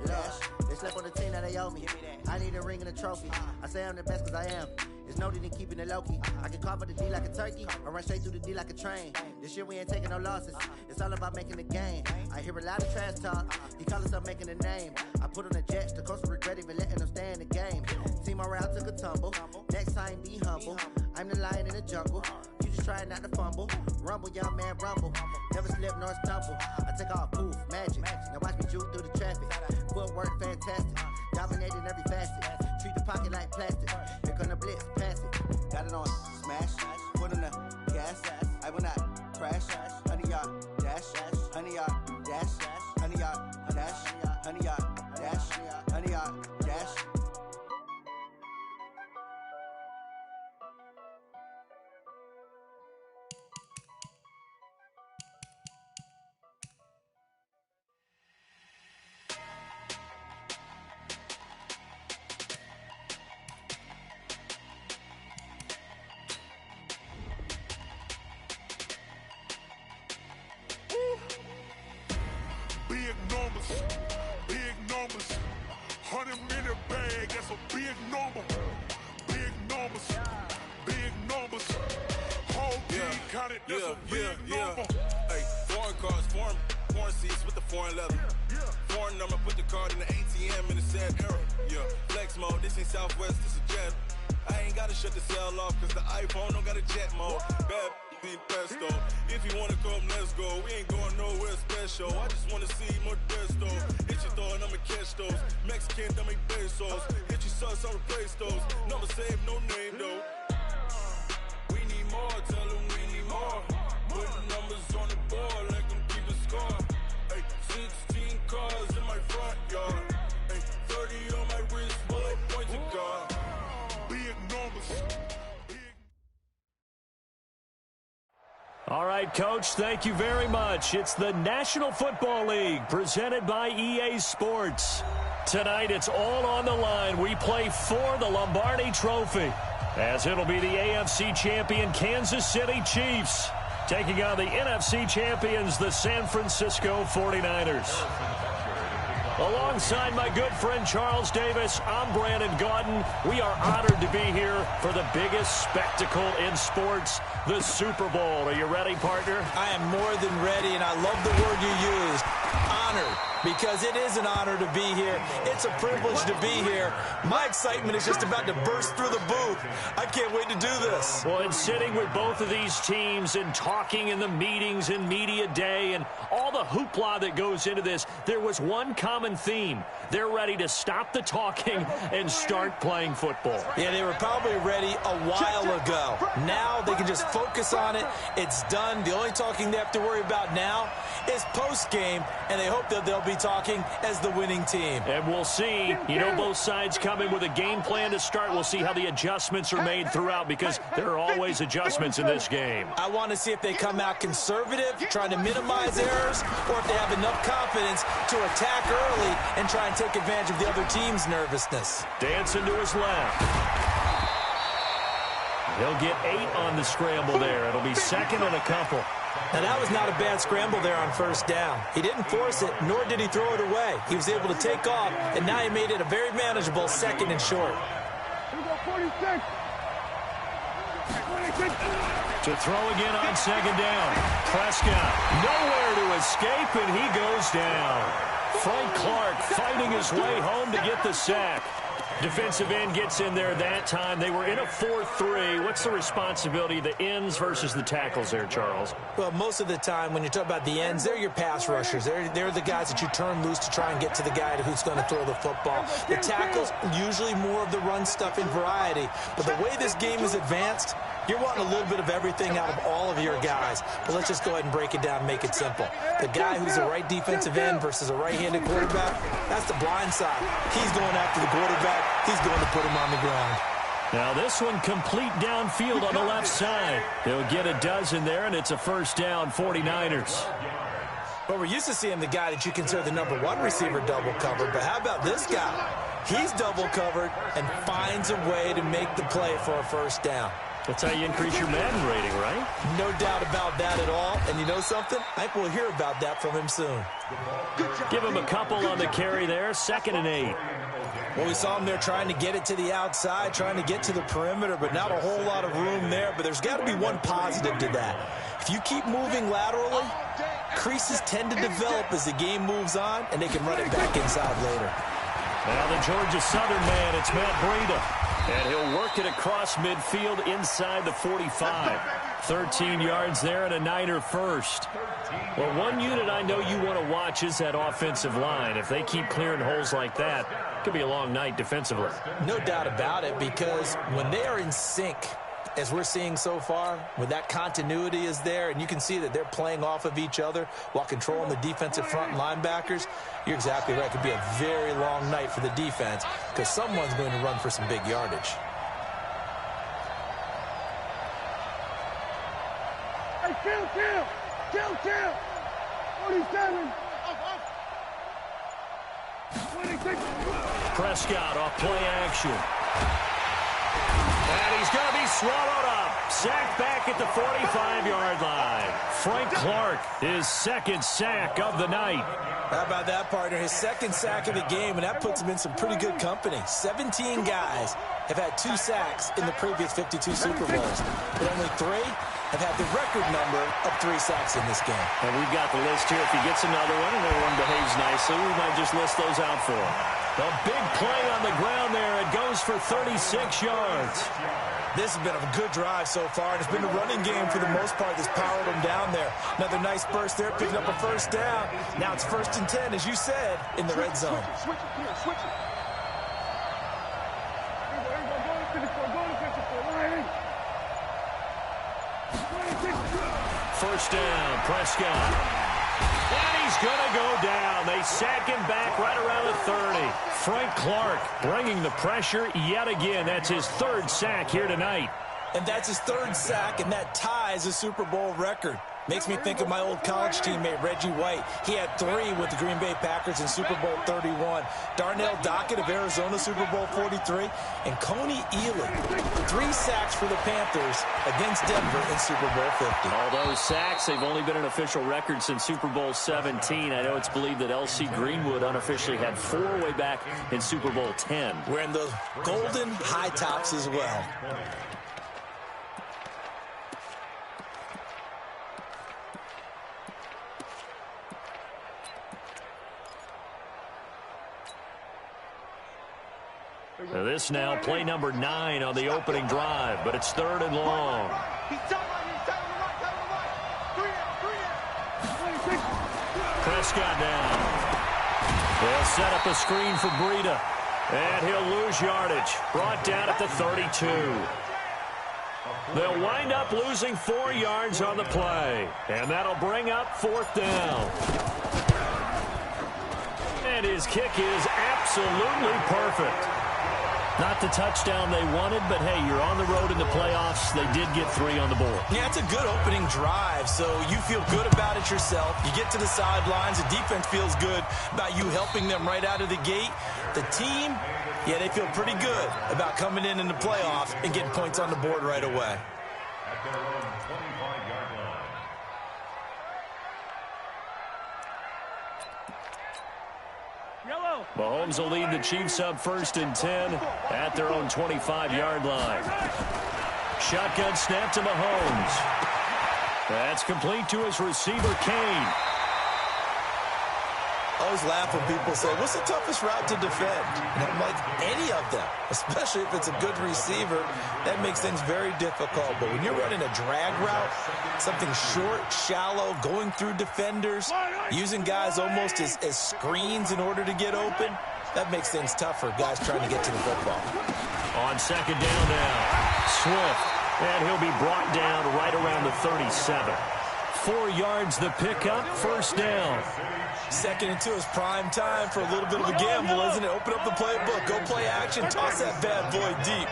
They slept on the team, now they owe me. I need a ring and a trophy. I say I'm the best cause I am. It's noted in keeping it low-key. I can carve up the D like a turkey, or run straight through the D like a train. This year we ain't taking no losses. It's all about making the game. I hear a lot of trash talk. He call himself making a name. I put on the Jets, the coach regret even letting them stay in the game. Team morale took a tumble. Next time be humble. I'm the lion in the jungle. You just try not to fumble. Rumble, young man, rumble. Never slip nor stumble. I take off, poof, magic. Now watch me juke through the traffic. Footwork fantastic. Dominating every facet. Treat the pocket like plastic. Here come the blitz, pass it. Got it on smash. Put on the gas. I will not crash. 100 yard dash. 100 yard dash. 100 yard dash. 100 yard dash. 100 yard dash. Big numbers, 100 in the bag, that's a big number. Big numbers, whole team counted, that's a big number. Hey, foreign cars, foreign seats with the foreign leather. Foreign number, put the card in the ATM in the sad era. Yeah, flex mode, this ain't Southwest, this is jet. I ain't gotta shut the cell off, cause the iPhone don't got a jet mode. Bad need pesto. If you wanna come, let's go. We ain't going nowhere special. I just wanna see more desto. Hit your thought, I'ma catch those. Mexican, I make pesos. Hit your sauce, I'll replace those. Number save, no name though. We need more, tell them we need more. Put the numbers on the board, let them keep the score. Hey, 16 cars in my front yard. Hey, 30 on my wrist, bullet point to God. Big numbers. All right, Coach, thank you very much. It's the National Football League presented by EA Sports. Tonight, it's all on the line. We play for the Lombardi Trophy, as it'll be the AFC champion Kansas City Chiefs taking on the NFC champions, the San Francisco 49ers. Alongside my good friend Charles Davis, I'm Brandon Gaudin. We are honored to be here for the biggest spectacle in sports, the Super Bowl. Are you ready, partner? I am more than ready, and I love the word you used, honored, because it is an honor to be here. It's a privilege to be here. My excitement is just about to burst through the booth. I can't wait to do this. Well, and sitting with both of these teams and talking in the meetings and media day and all the hoopla that goes into this, there was one common theme. They're ready to stop the talking and start playing football. Yeah, they were probably ready a while ago. Now they can just focus on it. It's done. The only talking they have to worry about now is post-game, and they hope that they'll be talking as the winning team. And we'll see. You know, both sides come in with a game plan to start. We'll see how the adjustments are made throughout, because there are always adjustments in this game. I want to see if they come out conservative, trying to minimize errors, or if they have enough confidence to attack early and try and take advantage of the other team's nervousness. Dancing to his left. He'll get 8 on the scramble there. It'll be second and a couple. Now, that was not a bad scramble there on first down. He didn't force it, nor did he throw it away. He was able to take off, and now he made it a very manageable second and short. Here we go, 46. To throw again on second down. Prescott nowhere to escape, and he goes down. Frank Clark fighting his way home to get the sack. Defensive end gets in there that time. They were in a 4-3. What's the responsibility of the ends versus the tackles there, Charles? Well, most of the time when you talk about the ends, they're your pass rushers. They're the guys that you turn loose to try and get to the guy who's going to throw the football. The tackles, usually more of the run stuff in variety. But the way this game is advanced, you're wanting a little bit of everything out of all of your guys. But let's just go ahead and break it down and make it simple. The guy who's a right defensive end versus a right-handed quarterback, that's the blind side. He's going after the quarterback. He's going to put him on the ground. Now this one complete downfield on the left side. He'll get a dozen there, and it's a first down, 49ers. But we're used to seeing the guy that you consider the number one receiver double covered. But how about this guy? He's double covered and finds a way to make the play for a first down. That's how you increase your Madden rating, right? No doubt about that at all. And you know something? I think we'll hear about that from him soon. Give him a couple on the carry there. 2nd and 8. Well, we saw him there trying to get it to the outside, trying to get to the perimeter, but not a whole lot of room there. But there's got to be one positive to that. If you keep moving laterally, creases tend to develop as the game moves on, and they can run it back inside later. Now the Georgia Southern man, it's Matt Breida. And he'll work it across midfield inside the 45. 13 yards there and a Niner first. Well, one unit I know you want to watch is that offensive line. If they keep clearing holes like that, it could be a long night defensively. No doubt about it, because when they are in sync, as we're seeing so far, when that continuity is there, and you can see that they're playing off of each other while controlling the defensive front linebackers, you're exactly right. It could be a very long night for the defense because someone's going to run for some big yardage. Hey, kill. 47. 26. Prescott off play action. And he's going to be swallowed up. Sacked back at the 45-yard line. Frank Clark, his 2nd sack of the night. How about that, partner? His 2nd sack of the game, and that puts him in some pretty good company. 17 guys have had 2 sacks in the previous 52 Super Bowls, but only 3 have had the record number of 3 sacks in this game. And we've got the list here. If he gets another one and everyone behaves nicely, we might just list those out for him. A big play on the ground there. It goes for 36 yards. This has been a good drive so far. It's been the running game for the most part that's powered them down there. Another nice burst there, picking up a 1st down. Now it's 1st and 10, as you said, in the red zone. Switch it. First down, Prescott. And he's going to go down. They sack him back right around the 30. Frank Clark bringing the pressure yet again. That's his 3rd sack here tonight. And that's his 3rd sack, and that ties a Super Bowl record. Makes me think of my old college teammate, Reggie White. He had 3 with the Green Bay Packers in Super Bowl 31. Darnell Dockett of Arizona, Super Bowl 43. And Coney Ealy, 3 sacks for the Panthers against Denver in Super Bowl 50. All those sacks, they've only been an official record since Super Bowl 17. I know it's believed that L.C. Greenwood unofficially had 4 way back in Super Bowl 10. Wearing those golden high tops as well. Now this now play number 9 on the opening drive, but it's 3rd and long. Prescott down. They'll set up a screen for Breida, and he'll lose yardage. Brought down at the 32. They'll wind up losing 4 yards on the play, and that'll bring up 4th down. And his kick is absolutely perfect. Not the touchdown they wanted, but hey, you're on the road in the playoffs. They did get 3 on the board. Yeah, it's a good opening drive, so you feel good about it yourself. You get to the sidelines. The defense feels good about you helping them right out of the gate. The team, yeah, they feel pretty good about coming in the playoffs and getting points on the board right away. Mahomes will lead the Chiefs up 1st and 10 at their own 25-yard line. Shotgun snap to Mahomes. That's complete to his receiver, Kane. I always laugh when people say, what's the toughest route to defend? And I'm like, any of them, especially if it's a good receiver. That makes things very difficult. But when you're running a drag route, something short, shallow, going through defenders, using guys almost as screens in order to get open, that makes things tough for guys trying to get to the football. On 2nd down now, Swift. And he'll be brought down right around the 37. 4 yards the pickup, 1st down. 2nd and 2 is prime time for a little bit of a gamble, isn't it? Open up the playbook, go play action, toss that bad boy deep.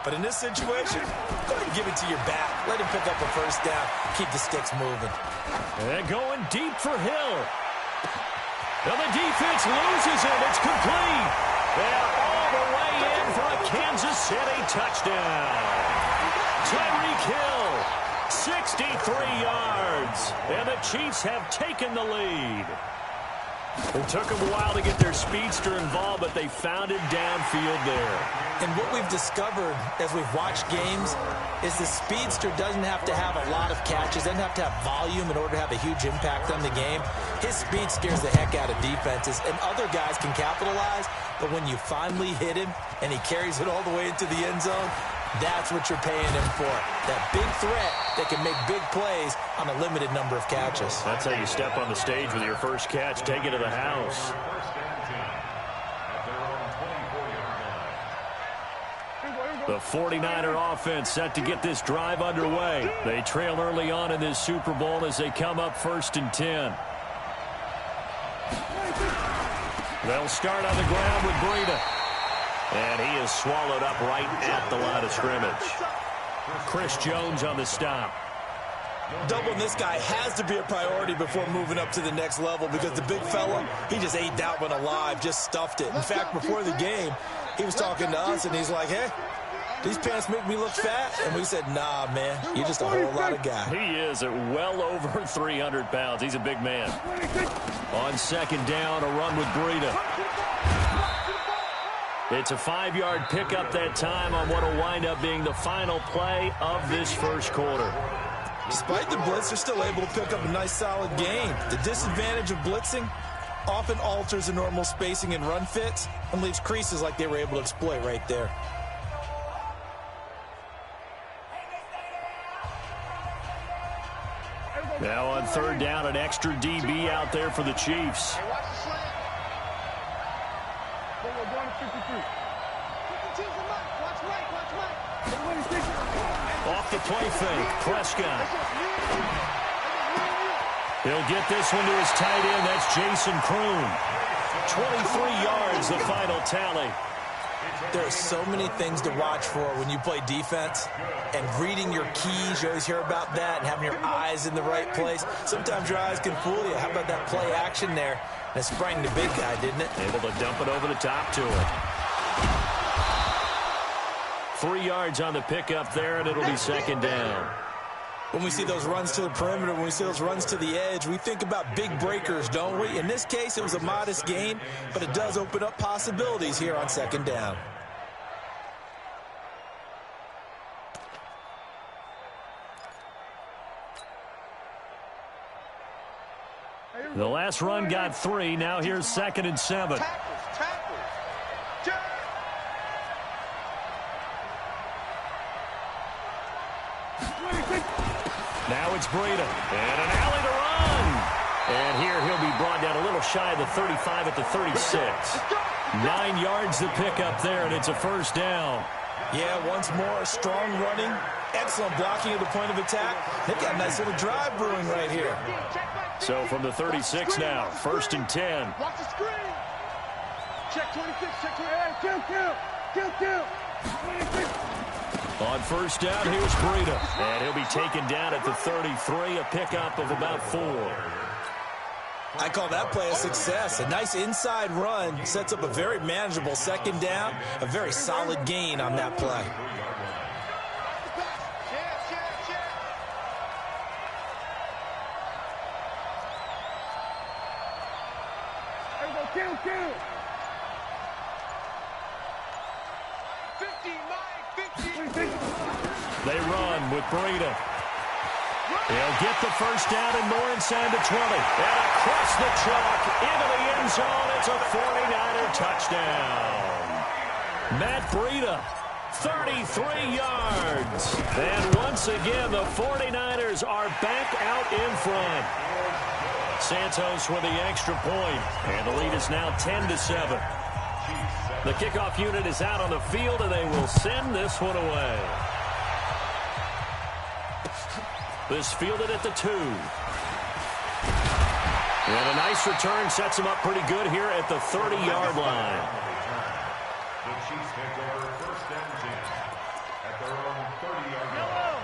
But in this situation, go ahead and give it to your back. Let him pick up a 1st down. Keep the sticks moving. And going deep for Hill. Now the defense loses him. It's complete. And all the way in for a Kansas City touchdown. Tyreek Hill, 63 yards. And the Chiefs have taken the lead. It took them a while to get their speedster involved, but they found him downfield there. And what we've discovered as we've watched games is the speedster doesn't have to have a lot of catches, doesn't have to have volume in order to have a huge impact on the game. His speed scares the heck out of defenses, and other guys can capitalize, but when you finally hit him and he carries it all the way into the end zone, that's what you're paying him for. That big threat that can make big plays on a limited number of catches. That's how you step on the stage with your first catch. Take it to the house. The 49er offense set to get this drive underway. They trail early on in this Super Bowl as they come up 1st and 10. They'll start on the ground with Breida. And he is swallowed up right at the line of scrimmage. Chris Jones on the stop. Doubling this guy has to be a priority before moving up to the next level because the big fella, he just ate that one alive, just stuffed it. In fact, before the game, he was talking to us, and he's like, hey, these pants make me look fat? And we said, nah, man, you're just a whole lot of guy. He is at well over 300 pounds. He's a big man. On 2nd down, a run with Breida. It's a 5-yard pickup that time on what will wind up being the final play of this first quarter. Despite the blitz, they're still able to pick up a nice, solid gain. The disadvantage of blitzing often alters the normal spacing and run fits and leaves creases like they were able to exploit right there. Now on 3rd down, an extra DB out there for the Chiefs. Off the play fake, Prescott. He'll get this one to his tight end. That's Jason Kroon. 23 yards, the final tally. There are so many things to watch for when you play defense. And reading your keys, you always hear about that, and having your eyes in the right place. Sometimes your eyes can fool you. How about that play action there? And it sprang the big guy, didn't it? Able to dump it over the top to it. 3 yards on the pickup there, and it'll be 2nd down. When we see those runs to the perimeter, when we see those runs to the edge, we think about big breakers, don't we? In this case, it was a modest gain, but it does open up possibilities here on 2nd down. The last run got 3. Now here's 2nd and 7. Now it's Breida. And an alley to run. And here he'll be brought down a little shy of the 35 at the 36. 9 yards to pick up there, and it's a 1st down. Yeah, once more, strong running, excellent blocking at the point of attack. They've got a nice little drive brewing right here. So from the 36 now, 1st and 10. Watch the screen. Check 26, check 28. Kill. 26. On 1st down, here's Breida. And he'll be taken down at the 33, a pickup of about 4. I call that play a success. A nice inside run sets up a very manageable 2nd down, a very solid gain on that play. Kill. 50. They run with Breida. They'll get the 1st down and more inside the 20. And across the chalk into the end zone. It's a 49er touchdown. Matt Breida, 33 yards. And once again, the 49ers are back out in front. Santos with the extra point. And the lead is now 10-7. The kickoff unit is out on the field, and they will send this one away. This fielded at the 2. And a nice return sets him up pretty good here at the 30-yard line.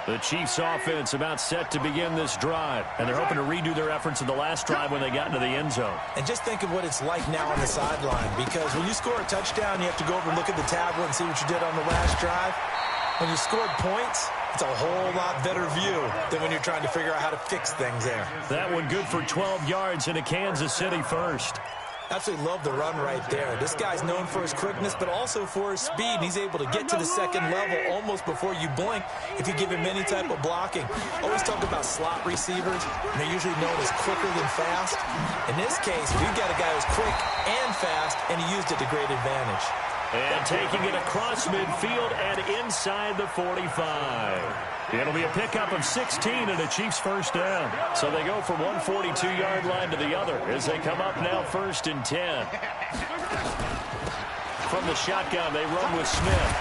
The Chiefs offense about set to begin this drive, and they're hoping to redo their efforts in the last drive when they got into the end zone. And just think of what it's like now on the sideline, because when you score a touchdown, you have to go over and look at the tablet and see what you did on the last drive. When you scored points, It's a whole lot better view than when you're trying to figure out how to fix things there. That one good for 12 yards into Kansas City first. Absolutely love the run right there. This guy's known for his quickness, but also for his speed. And he's able to get to the second level almost before you blink if you give him any type of blocking. Always talk about slot receivers, and they're usually known as quicker than fast. In this case, we've got a guy who's quick and fast, and he used it to great advantage. And taking it across midfield and inside the 45. It'll be a pickup of 16 and a Chiefs first down. So they go from one 42-yard line to the other as they come up now 1st and 10. From the shotgun, they run with Smith.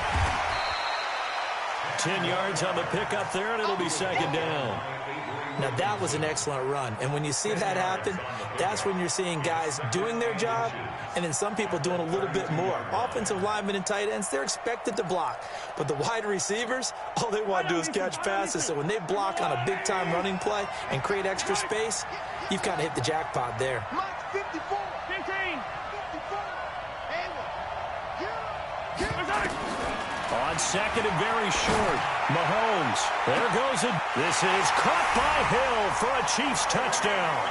10 yards on the pickup there, and it'll be 2nd down. Now, that was an excellent run. And when you see that happen, that's when you're seeing guys doing their job and then some people doing a little bit more. Offensive linemen and tight ends, they're expected to block. But the wide receivers, all they want to do is catch passes. So when they block on a big-time running play and create extra space, you've kind of hit the jackpot there. 54, 15, 54, On 2nd and very short, Mahomes. There goes it. This is caught by Hill for a Chiefs touchdown.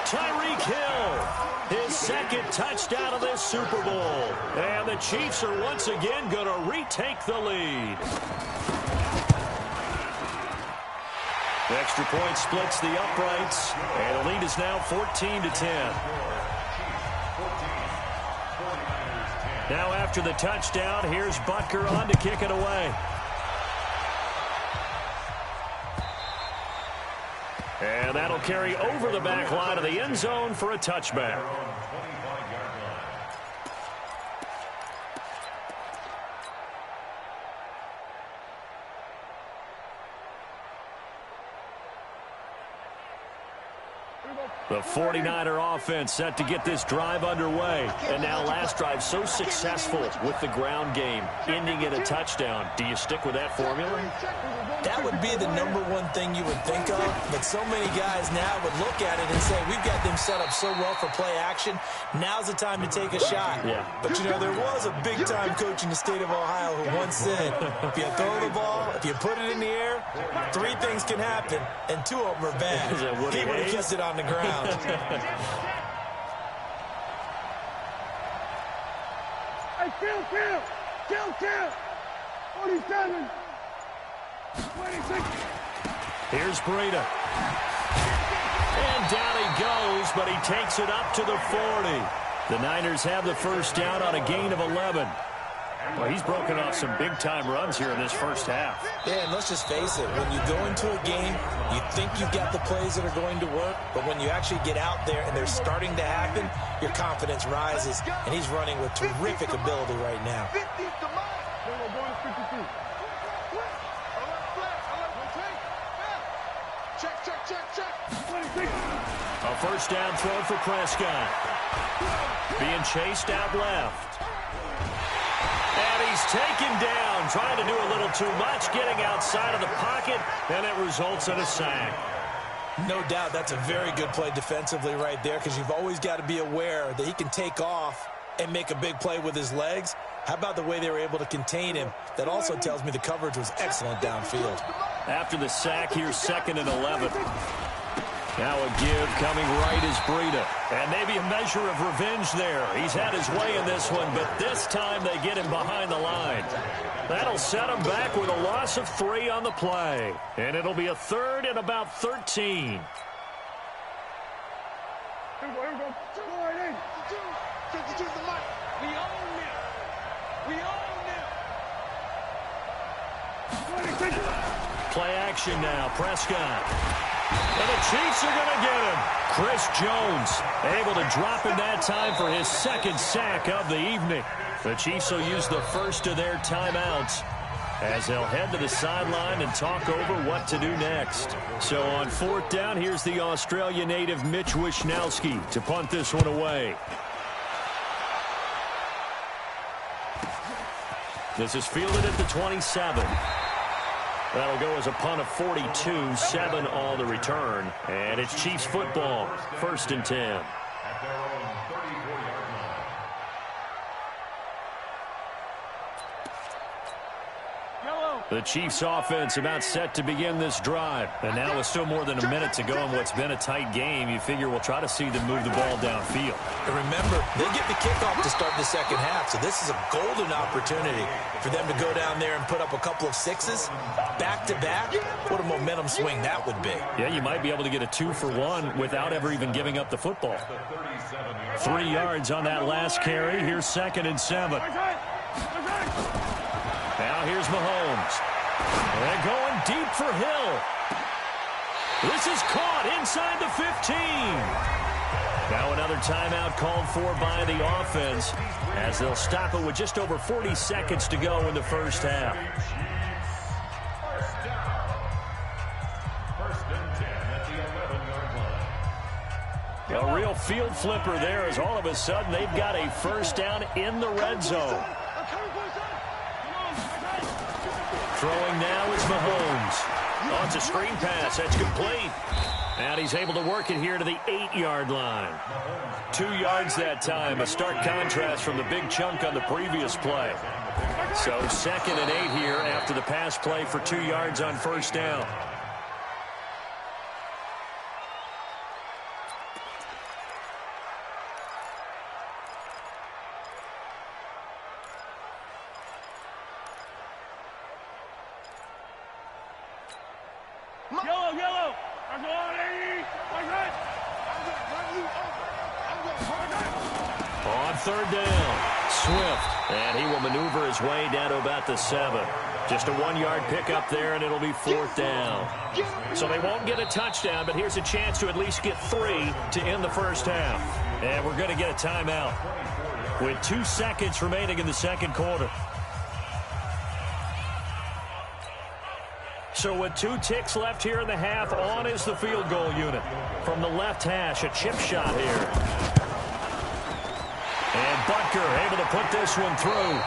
Tyreek Hill, his 2nd touchdown of this Super Bowl. And the Chiefs are once again going to retake the lead. The extra point splits the uprights, and the lead is now 14-10. Now after the touchdown, here's Butker on to kick it away. And that'll carry over the back line of the end zone for a touchback. The 49er offense set to get this drive underway. And now last drive so successful with the ground game, ending in a touchdown. Do you stick with that formula? That would be the #1 thing you would think of, but so many guys now would look at it and say, we've got them set up so well for play action. Now's the time to take a shot. Yeah. But, you know, there was a big-time coach in the state of Ohio who once said, if you throw the ball, if you put it in the air, 3 things can happen, and 2 of them are bad. He would have kept it on the ground. Hey, kill. 47. 26. Here's Breida. And down he goes, but he takes it up to the 40. The Niners have the first down on a gain of 11. Well, he's broken off some big-time runs here in this first half. Yeah, and let's just face it. When you go into a game, you think you've got the plays that are going to work, but when you actually get out there and they're starting to happen, your confidence rises, and he's running with terrific ability right now. A first down throw for Prescott. Being chased out left. And he's taken down, trying to do a little too much, getting outside of the pocket, and it results in a sack. No doubt that's a very good play defensively right there, because you've always got to be aware that he can take off and make a big play with his legs. How about the way they were able to contain him? That also tells me the coverage was excellent downfield. After the sack, here's 2nd and 11. Now a give coming right is Breida. And maybe a measure of revenge there. He's had his way in this one, but this time they get him behind the line. That'll set him back with a loss of 3 on the play. And it'll be a 3rd and about 13. Play action now, Prescott. And the Chiefs are going to get him. Chris Jones able to drop him that time for his 2nd sack of the evening. The Chiefs will use the first of their timeouts as they'll head to the sideline and talk over what to do next. So on 4th down, here's the Australia native Mitch Wishnowsky to punt this one away. This is fielded at the 27. That'll go as a punt of 42, 7 on the return. And it's Chiefs football, 1st and 10. The Chiefs offense about set to begin this drive. And now with still more than a minute to go in what's been a tight game, you figure we'll try to see them move the ball downfield. And remember, they get the kickoff to start the second half, so this is a golden opportunity for them to go down there and put up a couple of sixes back-to-back. What a momentum swing that would be. Yeah, you might be able to get a 2-for-1 without ever even giving up the football. 3 yards on that last carry. Here's 2nd and 7. Now here's Mahomes. And going deep for Hill. This is caught inside the 15. Now another timeout called for by the offense as they'll stop it with just over 40 seconds to go in the first half. A real field flipper there as all of a sudden they've got a first down in the red zone. Throwing now is Mahomes. Oh, it's a screen pass. That's complete. And he's able to work it here to the 8-yard line. 2 yards that time. A stark contrast from the big chunk on the previous play. So 2nd and 8 here after the pass play for 2 yards on first down. Yellow. On third down, Swift. And he will maneuver his way down to about the 7. Just a 1-yard pickup there, and it'll be 4th down. So they won't get a touchdown, but here's a chance to at least get 3 to end the first half. And we're going to get a timeout with 2 seconds remaining in the second quarter. So with 2 ticks left here in the half, on is the field goal unit. From the left hash, a chip shot here. And Butker able to put this one through.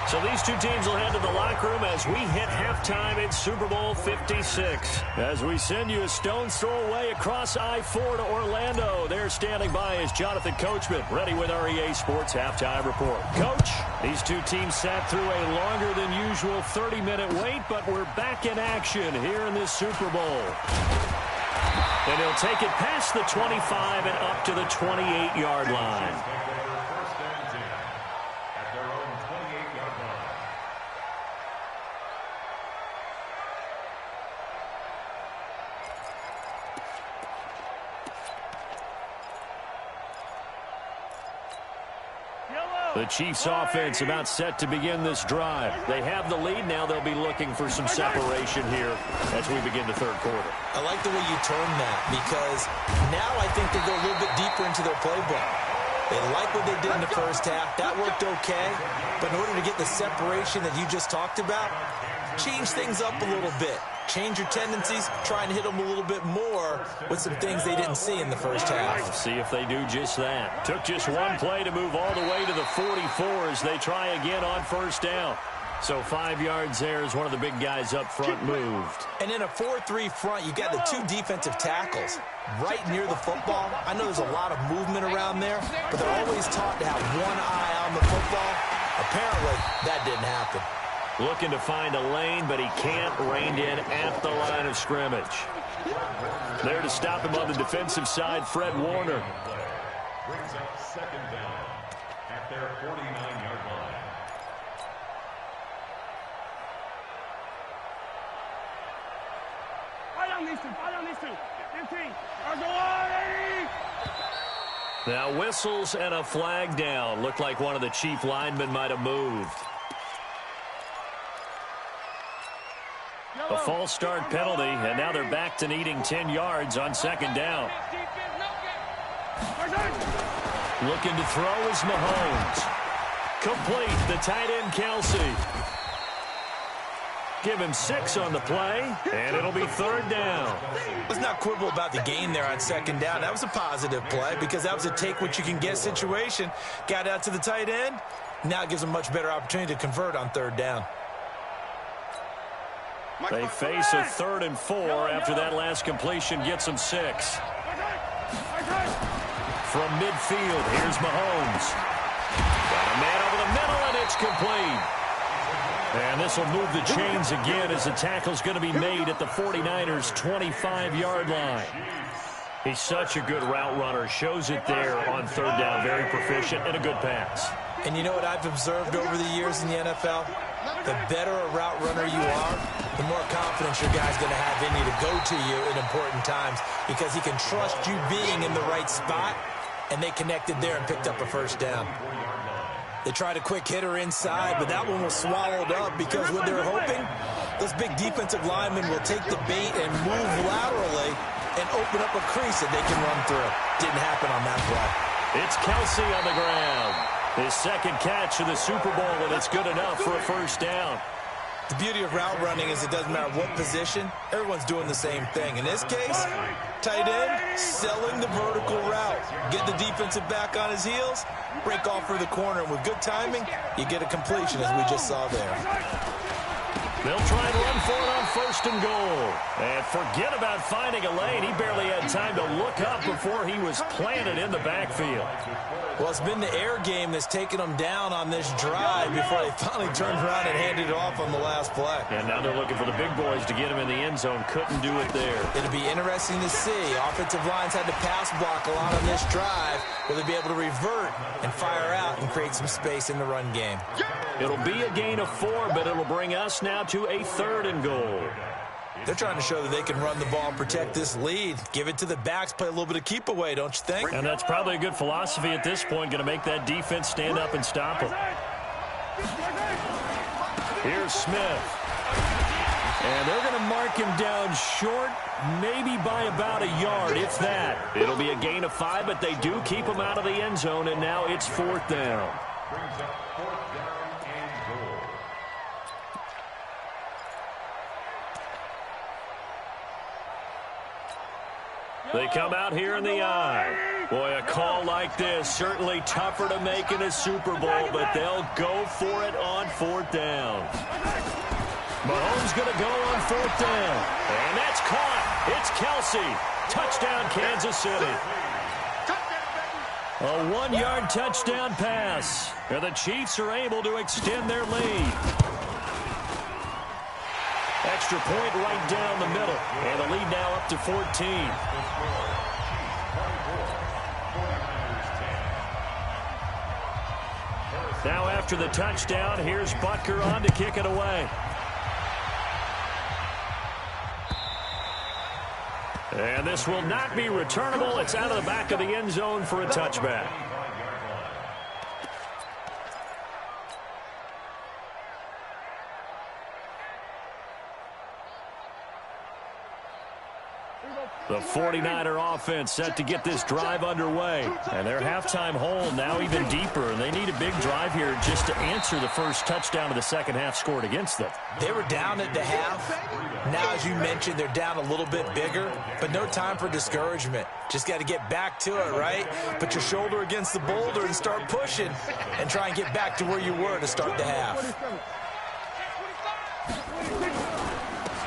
So these two teams will head to the locker room as we hit halftime in Super Bowl 56. As we send you a stone's throw away across I-4 to Orlando. There standing by is Jonathan Coachman, ready with our EA Sports Halftime Report. Coach, these two teams sat through a longer than usual 30-minute wait, but we're back in action here in this Super Bowl. And he'll take it past the 25 and up to the 28-yard line. The Chiefs offense about set to begin this drive. They have the lead. Now they'll be looking for some separation here as we begin the third quarter. I like the way you term that because now I think they go a little bit deeper into their playbook. They like what they did in the first half. That worked okay. But in order to get the separation that you just talked about, change things up a little bit. Change your tendencies, try and hit them a little bit more with some things they didn't see in the first half. See if they do just that. Took just one play to move all the way to the 44 as they try again on first down. So 5 yards there as one of the big guys up front moved. And in a 4-3 front, you got the 2 defensive tackles right near the football. I know there's a lot of movement around there, but they're always taught to have one eye on the football. Apparently, that didn't happen. Looking to find a lane, but he can't. Reined in at the line of scrimmage. There to stop him on the defensive side, Fred Warner. Brings up second down at their 49-yard line. Fight on these two. 15. Now whistles and a flag down. Looked like one of the Chief linemen might have moved. A false start penalty, and now they're back to needing 10 yards on second down. Looking to throw is Mahomes. Complete, the tight end Kelsey. Give him 6 on the play, and it'll be third down. Let's not quibble about the gain there on second down. That was a positive play because that was a take-what-you-can-get situation. Got out to the tight end. Now it gives them a much better opportunity to convert on third down. They face a 3rd and 4 after that last completion gets them 6. From midfield, here's Mahomes. Got a man over the middle, and it's complete. And this will move the chains again as the tackle's going to be made at the 49ers' 25-yard line. He's such a good route runner. Shows it there on third down. Very proficient and a good pass. And you know what I've observed over the years in the NFL? The better a route runner you are, the more confidence your guy's going to have in you to go to you in important times because he can trust you being in the right spot, and they connected there and picked up a first down. They tried a quick hitter inside, but that one was swallowed up because what they're hoping, those big defensive linemen will take the bait and move laterally and open up a crease that they can run through. Didn't happen on that play. It's Kelsey on the ground. His second catch of the Super Bowl, and it's good enough for a first down. The beauty of route running is it doesn't matter what position, everyone's doing the same thing. In this case, tight end, selling the vertical route. Get the defensive back on his heels, break off for the corner, and with good timing, you get a completion as we just saw there. They'll try and run for it on first and goal. And forget about finding a lane. He barely had time to look up before he was planted in the backfield. Well, it's been the air game that's taken them down on this drive before they finally turned around and handed it off on the last play. And now they're looking for the big boys to get him in the end zone. Couldn't do it there. It'll be interesting to see. Offensive lines had to pass block a lot on this drive. Will they be able to revert and fire out and create some space in the run game? It'll be a gain of 4, but it'll bring us now to a 3rd and goal. They're trying to show that they can run the ball and protect this lead. Give it to the backs, play a little bit of keep away, don't you think? And that's probably a good philosophy at this point, going to make that defense stand up and stop him. Here's Smith. And they're going to mark him down short, maybe by about a yard, if that. It'll be a gain of 5, but they do keep him out of the end zone, and now it's 4th down. Brings up 4th down and goal. They come out here in the I. Boy, a call like this, certainly tougher to make in a Super Bowl, but they'll go for it on 4th down. Mahomes going to go on 4th down. And that's caught. It's Kelsey. Touchdown, Kansas City. A 1-yard touchdown pass. And the Chiefs are able to extend their lead. Extra point right down the middle. And the lead now up to 14. Now after the touchdown, here's Butker on to kick it away. And this will not be returnable. It's out of the back of the end zone for a touchback. The 49er offense set to get this drive underway. And their halftime hole now even deeper. And they need a big drive here just to answer the first touchdown of the second half scored against them. They were down at the half. Now, as you mentioned, they're down a little bit bigger. But no time for discouragement. Just got to get back to it, right? Put your shoulder against the boulder and start pushing. And try and get back to where you were to start the half.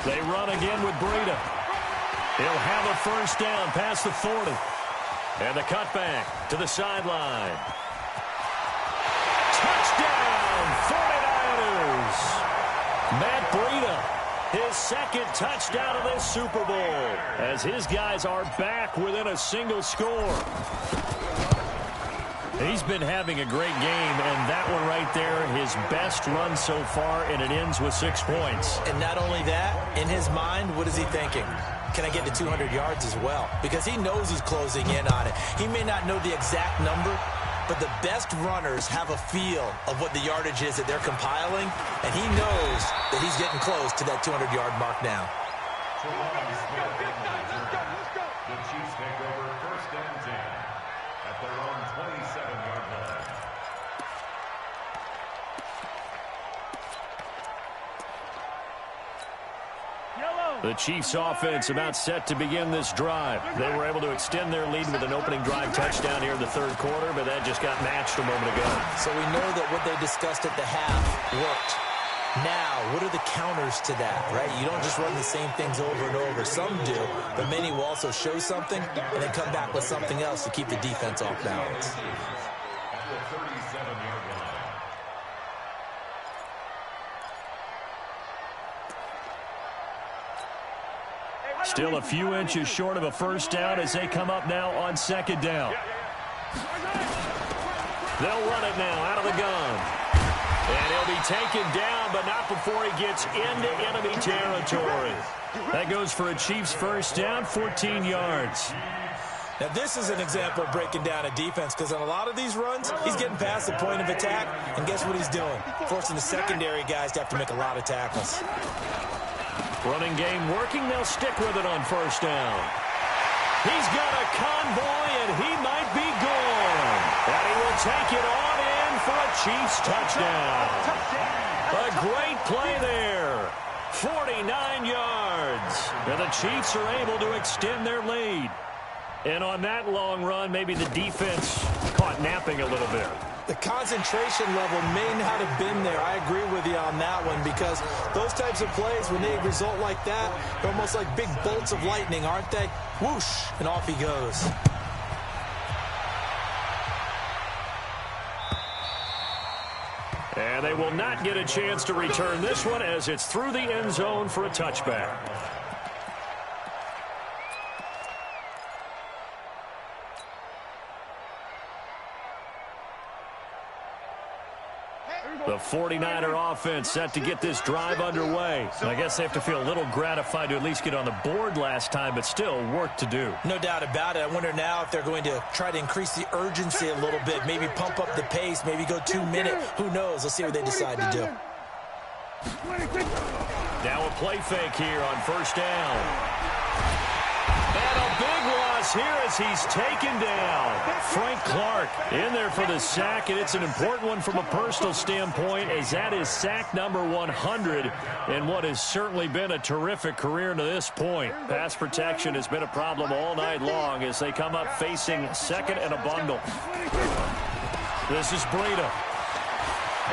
They run again with Breida. He'll have a first down past the 40. And the cutback to the sideline. Touchdown, 49ers! Matt Breida, his second touchdown of this Super Bowl, as his guys are back within a single score. He's been having a great game, and that one right there, his best run so far, and it ends with 6 points. And not only that, in his mind, what is he thinking? Can I get to 200 yards as well? Because he knows he's closing in on it. He may not know the exact number, but the best runners have a feel of what the yardage is that they're compiling, and he knows that he's getting close to that 200-yard mark now. The Chiefs take over 1st and 10 at their own 27-yard line. The Chiefs offense about set to begin this drive. They were able to extend their lead with an opening drive touchdown here in the 3rd quarter, but that just got matched a moment ago. So we know that what they discussed at the half worked. Now, what are the counters to that, right? You don't just run the same things over and over. Some do, but many will also show something and then come back with something else to keep the defense off balance. At the 37-yard line. Still a few inches short of a first down as they come up now on second down. They'll run it now out of the gun. And he'll be taken down, but not before he gets into enemy territory. That goes for a Chiefs first down, 14 yards. Now, this is an example of breaking down a defense, because on a lot of these runs, he's getting past the point of attack, and guess what he's doing? Forcing the secondary guys to have to make a lot of tackles. Running game working. They'll stick with it on first down. He's got a convoy, and he might be gone. And he will take it on in for a Chiefs touchdown. A great play there. 49 yards. And the Chiefs are able to extend their lead. And on that long run, maybe the defense caught napping a little bit. The concentration level may not have been there. I agree with you on that one, because those types of plays, when they result like that, they're almost like big bolts of lightning, aren't they? Whoosh, and off he goes. And they will not get a chance to return this one as it's through the end zone for a touchback. The 49er offense set to get this drive underway. I guess they have to feel a little gratified to at least get on the board last time, but still work to do. No doubt about it. I wonder now if they're going to try to increase the urgency a little bit, maybe pump up the pace, maybe go 2 minute. Who knows? Let's see what they decide to do. Now a play fake here on first down. And a big loss here as he's taken down. Frank Clark in there for the sack, and it's an important one from a personal standpoint, as that is sack number 100 in what has certainly been a terrific career to this point. Pass protection has been a problem all night long as they come up facing second and a bundle. This is Breida.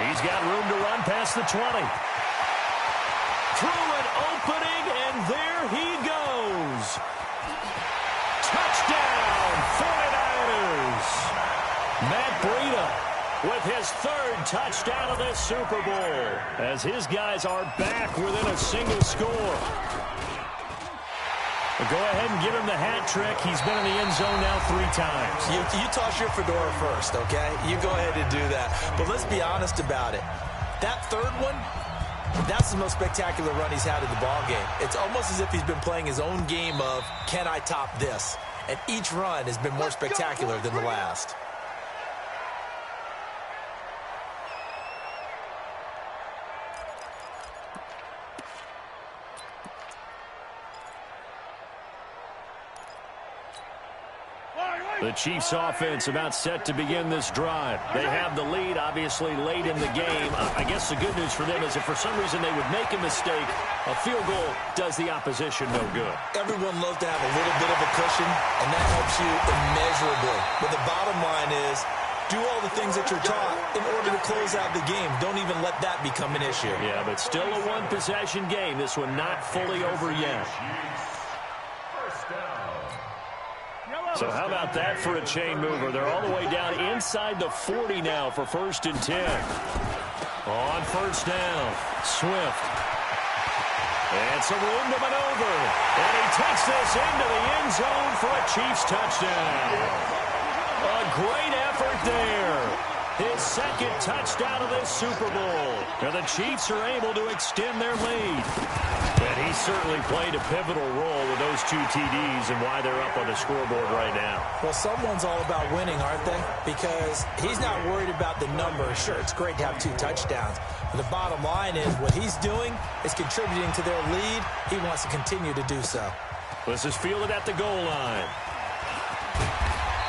He's got room to run past the 20. Through an opening, and there he goes. Touchdown, 49ers. Matt Breida with his third touchdown of this Super Bowl as his guys are back within a single score. But go ahead and give him the hat trick. He's been in the end zone now 3 times. You toss your fedora first, okay? You go ahead and do that. But let's be honest about it. That third one, that's the most spectacular run he's had in the ballgame. It's almost as if he's been playing his own game of, can I top this? And each run has been more spectacular than the last. The Chiefs offense about set to begin this drive. They have the lead, obviously, late in the game. I guess the good news for them is if for some reason they would make a mistake, a field goal does the opposition no good. Everyone loves to have a little bit of a cushion, and that helps you immeasurably. But the bottom line is, do all the things that you're taught in order to close out the game. Don't even let that become an issue. Yeah, but still a one-possession game. This one not fully over yet. So how about that for a chain mover? They're all the way down inside the 40 now for 1st and 10. On first down, Swift. And some room to maneuver. And he takes this into the end zone for a Chiefs touchdown. A great effort there. His second touchdown of this Super Bowl. And the Chiefs are able to extend their lead. And he certainly played a pivotal role with those 2 TDs and why they're up on the scoreboard right now. Well, someone's all about winning, aren't they? Because he's not worried about the number. Sure, it's great to have 2 touchdowns. But the bottom line is what he's doing is contributing to their lead. He wants to continue to do so. This is fielded at the goal line.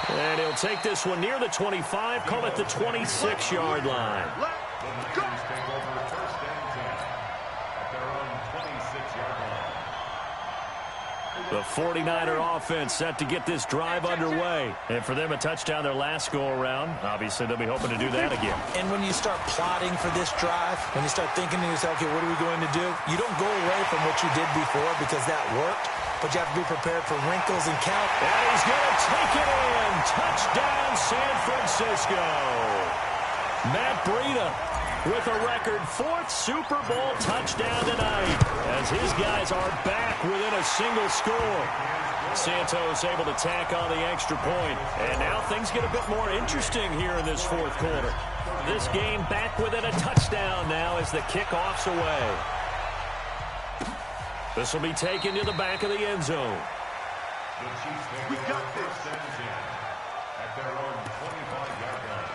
And he'll take this one near the 25, call it the 26-yard line. The 49er offense set to get this drive underway. And for them, a touchdown their last go-around. Obviously, they'll be hoping to do that again. And when you start plotting for this drive, when you start thinking to yourself, okay, what are we going to do? You don't go away from what you did before because that worked, but you have to be prepared for wrinkles and count. And he's going to take it in. Touchdown, San Francisco. Matt Breida with a record 4th Super Bowl touchdown tonight, as his guys are back within a single score. Santos able to tack on the extra point, and now things get a bit more interesting here in this 4th quarter. This game back within a touchdown now as the kickoff's away. This will be taken to the back of the end zone. The Chiefs take over first and 10 at their own 25-yard line.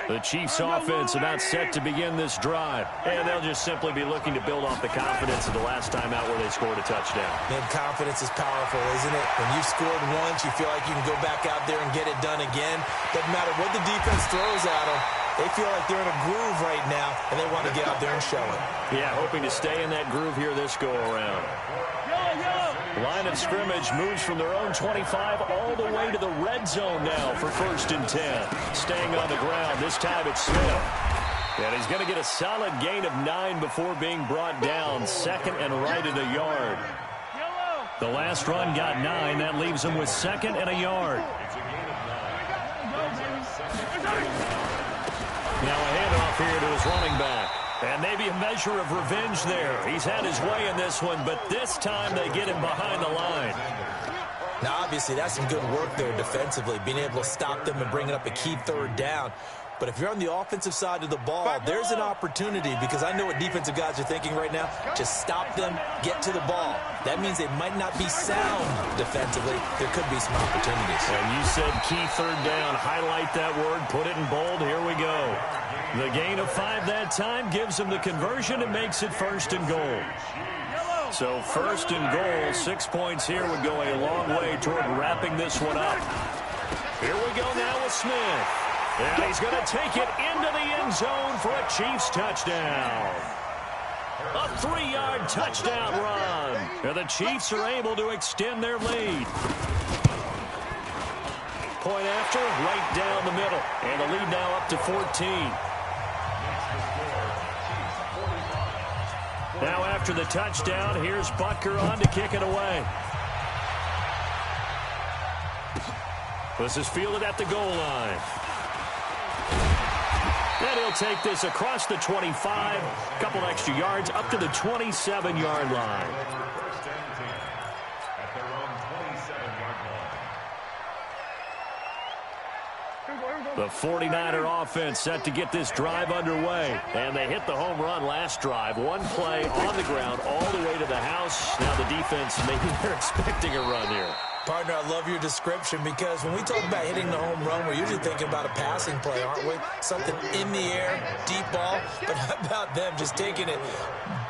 The Chiefs offense about set to begin this drive, and they'll just simply be looking to build off the confidence of the last time out where they scored a touchdown. Man, confidence is powerful, isn't it? When you've scored once, you feel like you can go back out there and get it done again. Doesn't matter what the defense throws at them. They feel like they're in a groove right now, and they want to get out there and show it. Yeah, hoping to stay in that groove here this go-around. Line of scrimmage moves from their own 25 all the way to the red zone now for 1st and 10. Staying on the ground, this time it's Smith. And he's going to get a solid gain of 9 before being brought down. 2nd and right at a yard. The last run got 9. That leaves him with 2nd and a yard. Now a handoff here to his running back. And maybe a measure of revenge there. He's had his way in this one, but this time they get him behind the line. Now, obviously, that's some good work there defensively, being able to stop them and bringing up a key 3rd down. But if you're on the offensive side of the ball, there's an opportunity, because I know what defensive guys are thinking right now. Just stop them, get to the ball. That means they might not be sound defensively. There could be some opportunities. And you said key 3rd down. Highlight that word. Put it in bold. Here we go. The gain of 5 that time gives them the conversion and makes it 1st and goal. So 1st and goal, 6 points here would go a long way toward wrapping this one up. Here we go now with Smith. And he's going to take it into the end zone for a Chiefs touchdown. A 3-yard touchdown run. And the Chiefs are able to extend their lead. Point after, right down the middle. And the lead now up to 14. Now after the touchdown, here's Butker on to kick it away. This is fielded at the goal line. And he'll take this across the 25, a couple extra yards up to the 27-yard line. First and 10 at their own 27-yard line. The 49er offense set to get this drive underway. And they hit the home run last drive. One play on the ground all the way to the house. Now the defense, maybe they're expecting a run here. Partner, I love your description, because when we talk about hitting the home run, we're usually thinking about a passing play, aren't we? Something in the air, deep ball. But how about them just taking it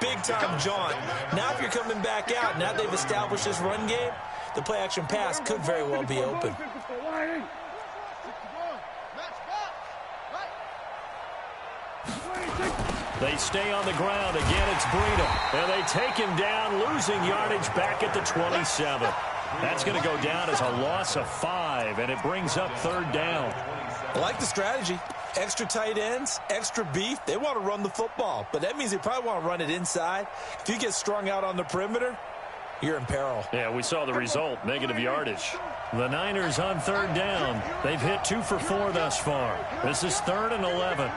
big-time jaunt? Now if you're coming back out, now they've established this run game, the play-action pass could very well be open. They stay on the ground. Again, it's Breida. And they take him down, losing yardage back at the 27. That's going to go down as a loss of 5, and it brings up 3rd down. I like the strategy. Extra tight ends, extra beef. They want to run the football, but that means they probably want to run it inside. If you get strung out on the perimeter, you're in peril. Yeah, we saw the result, negative yardage. The Niners on 3rd down. They've hit 2 for 4 thus far. This is 3rd and 11.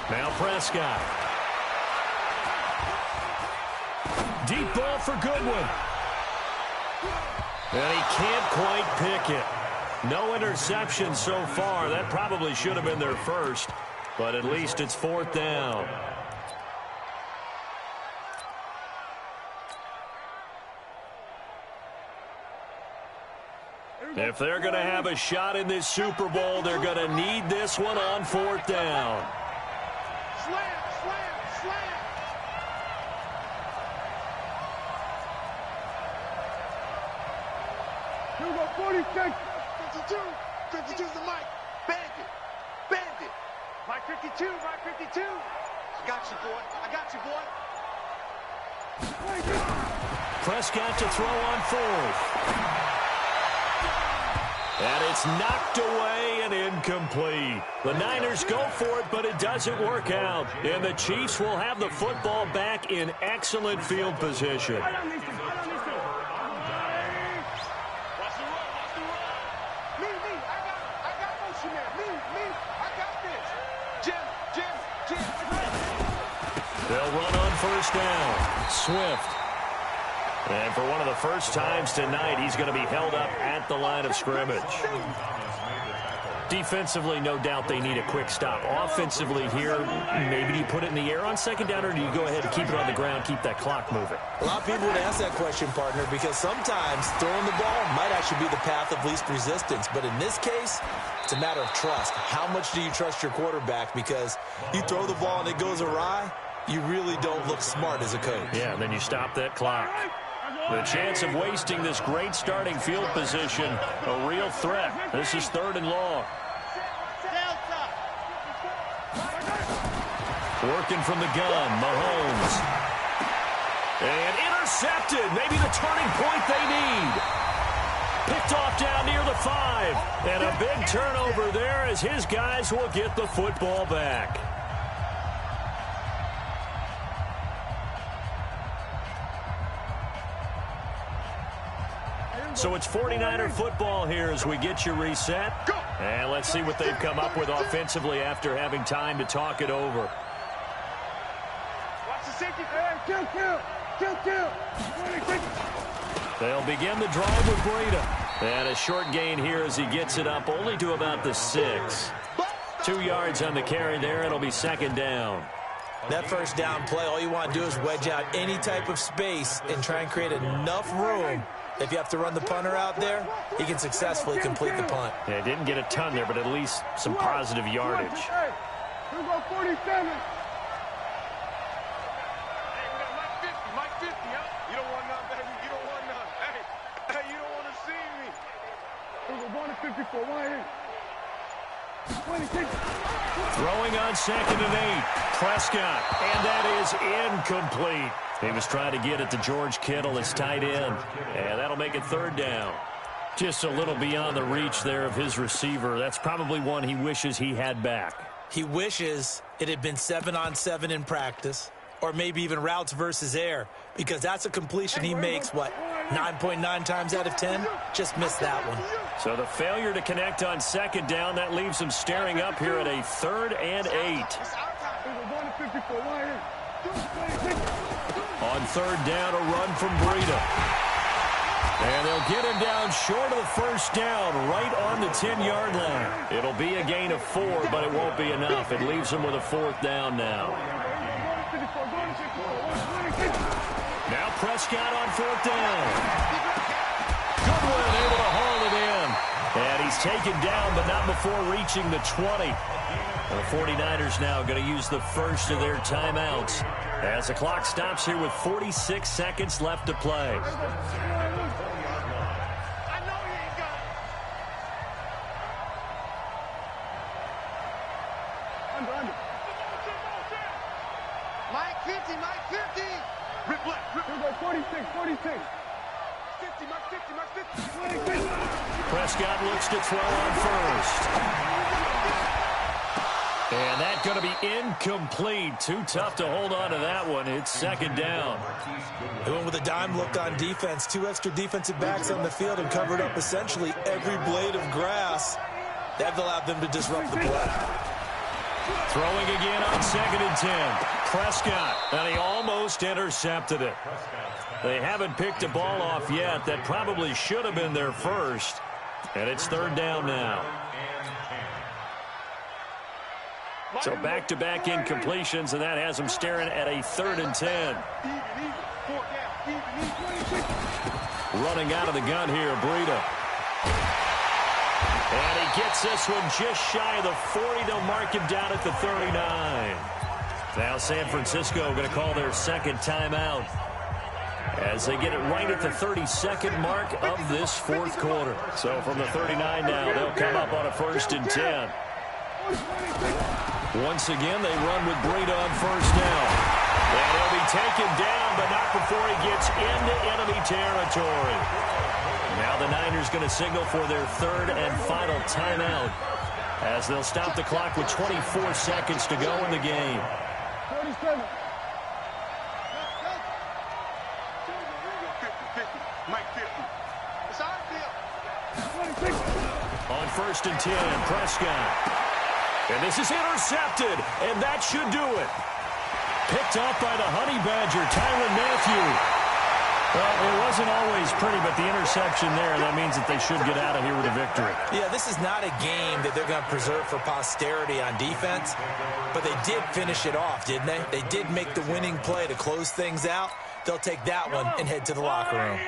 Now Prescott. Deep ball for Goodwin. And he can't quite pick it. No interception so far. That probably should have been their first, but at least it's 4th down. If they're going to have a shot in this Super Bowl, they're going to need this one on 4th down. Slam, slam, slam. Here we go, 46. 52. 52's the mic. Bandit. Bandit. Mike 52, Mike 52. I got you, boy. I got you, boy. Prescott to throw on 4th. And it's knocked away and incomplete. The Niners go for it, but it doesn't work out. And the Chiefs will have the football back in excellent field position. They'll run on first down. Swift. And for one of the first times tonight, he's going to be held up at the line of scrimmage. Defensively, no doubt they need a quick stop. Offensively here, maybe do you put it in the air on second down, or do you go ahead and keep it on the ground, keep that clock moving? A lot of people would ask that question, partner, because sometimes throwing the ball might actually be the path of least resistance. But in this case, it's a matter of trust. How much do you trust your quarterback? Because you throw the ball and it goes awry, you really don't look smart as a coach. Yeah, and then you stop that clock. The chance of wasting this great starting field position, a real threat. This is 3rd and long. Working from the gun, Mahomes. And intercepted, maybe the turning point they need. Picked off down near the 5. And a big turnover there as his guys will get the football back. So it's 49er football here as we get you reset. And let's see what they've come up with offensively after having time to talk it over. Watch the safety. Kill. They'll begin the drive with Breida. And a short gain here as he gets it up only to about the 6. 2 yards on the carry there. It'll be 2nd down. That first down play, all you want to do is wedge out any type of space and try and create enough room. If you have to run the punter out there, he can successfully complete the punt. Yeah, didn't get a ton there, but at least some positive yardage. Hey, we go 47. Mike 50, huh? You don't want none, baby. You don't want none. Hey, you don't want to see me. We go 1 to 54. 26. Throwing on 2nd and 8. Prescott, and that is incomplete. He was trying to get it to George Kittle, his tight end, and that'll make it 3rd down. Just a little beyond the reach there of his receiver. That's probably one he wishes he had back. He wishes it had been 7-on-7 in practice, or maybe even routes versus air, because that's a completion he makes, 9.9 times out of 10? Just missed that one. So the failure to connect on 2nd down, that leaves him staring up here at a 3rd and 8. On 3rd down, a run from Breida. And they'll get him down short of the first down, right on the 10-yard line. It'll be a gain of 4, but it won't be enough. It leaves him with a 4th down now. Now Prescott on 4th down. Goodwin able to haul it in. And he's taken down, but not before reaching the 20. And the 49ers now going to use the first of their timeouts as the clock stops here with 46 seconds left to play. Mike 50. Rip left. Rip. 46. 50, Mike 50. Prescott looks to throw on first. And that's going to be incomplete. Too tough to hold on to that one. It's 2nd down. They went with a dime look on defense. 2 extra defensive backs on the field and covered up essentially every blade of grass. That allowed them to disrupt the play. Throwing again on 2nd and 10. Prescott, and he almost intercepted it. They haven't picked a ball off yet. That probably should have been their first. And it's 3rd down now. So back-to-back incompletions, and that has them staring at a 3rd and 10. Running out of the gun here, Breida. And he gets this one just shy of the 40. They'll mark him down at the 39. Now San Francisco going to call their 2nd timeout as they get it right at the 32nd mark of this 4th quarter. So from the 39 now, they'll come up on a 1st and 10. Once again, they run with Breida on 1st down. And he'll be taken down, but not before he gets into enemy territory. Now Now the Niners going to signal for their third and final timeout as they'll stop the clock with 24 seconds to go in the game. 37. Mike 50. It's our deal. On 1st and 10, Prescott. And this is intercepted, and that should do it. Picked up by the Honey Badger, Tyrann Mathieu. Well, it wasn't always pretty, but the interception there, that means that they should get out of here with a victory. Yeah, this is not a game that they're going to preserve for posterity on defense, but they did finish it off, didn't they? They did make the winning play to close things out. They'll take that one and head to the locker room.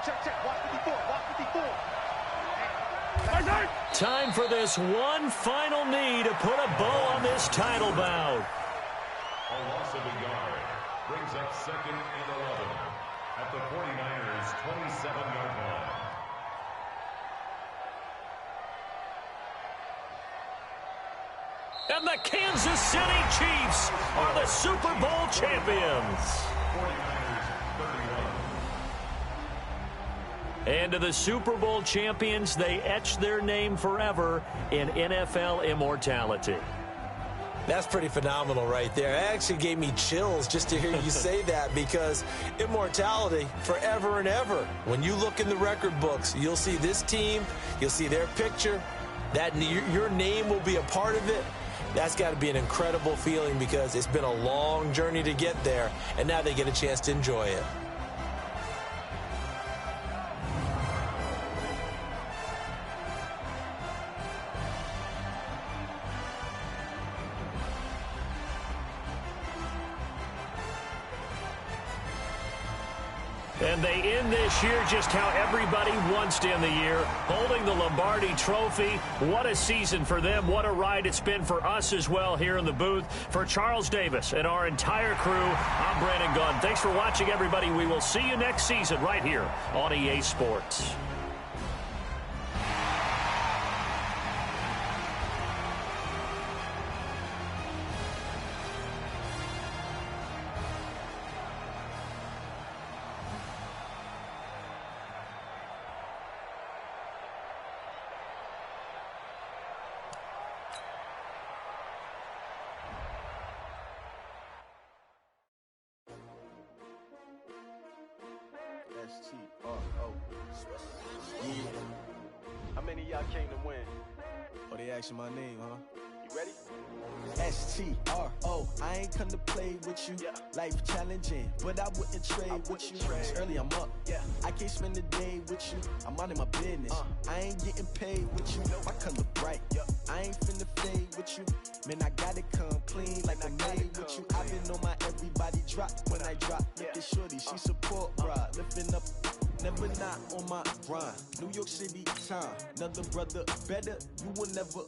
Check, watch 54, watch 54. Time for this one final knee to put a bow on this title bout. A loss of a yard brings up 2nd and 11 at the 49ers' 27-yard line. And the Kansas City Chiefs are the Super Bowl champions. 49ers 31. And to the Super Bowl champions, they etch their name forever in NFL immortality. That's pretty phenomenal right there. It actually gave me chills just to hear you say that, because immortality forever and ever. When you look in the record books, you'll see this team, you'll see their picture, that your name will be a part of it. That's got to be an incredible feeling, because it's been a long journey to get there, and now they get a chance to enjoy it. And they end this year just how everybody wants to end the year, holding the Lombardi Trophy. What a season for them. What a ride it's been for us as well here in the booth. For Charles Davis and our entire crew, I'm Brandon Gunn. Thanks for watching, everybody. We will see you next season right here on EA Sports. S-T-R-O. Yeah. How many of y'all came to win? Oh, they asking my name, huh? You ready? S-T-R-O. I ain't come to play with you. Yeah. Life challenging, but I wouldn't trade with you. It's early, I'm up. Yeah. I can't spend the day with you. I'm minding my business. I ain't getting paid with you. My color bright. I ain't finna fade with you. Man, I gotta come clean like I'm made with you. I've been on my everybody drop when I drop. Look at shorty, she support ride. Lifting up, never not on my grind. New York City time. Another brother better, you will never.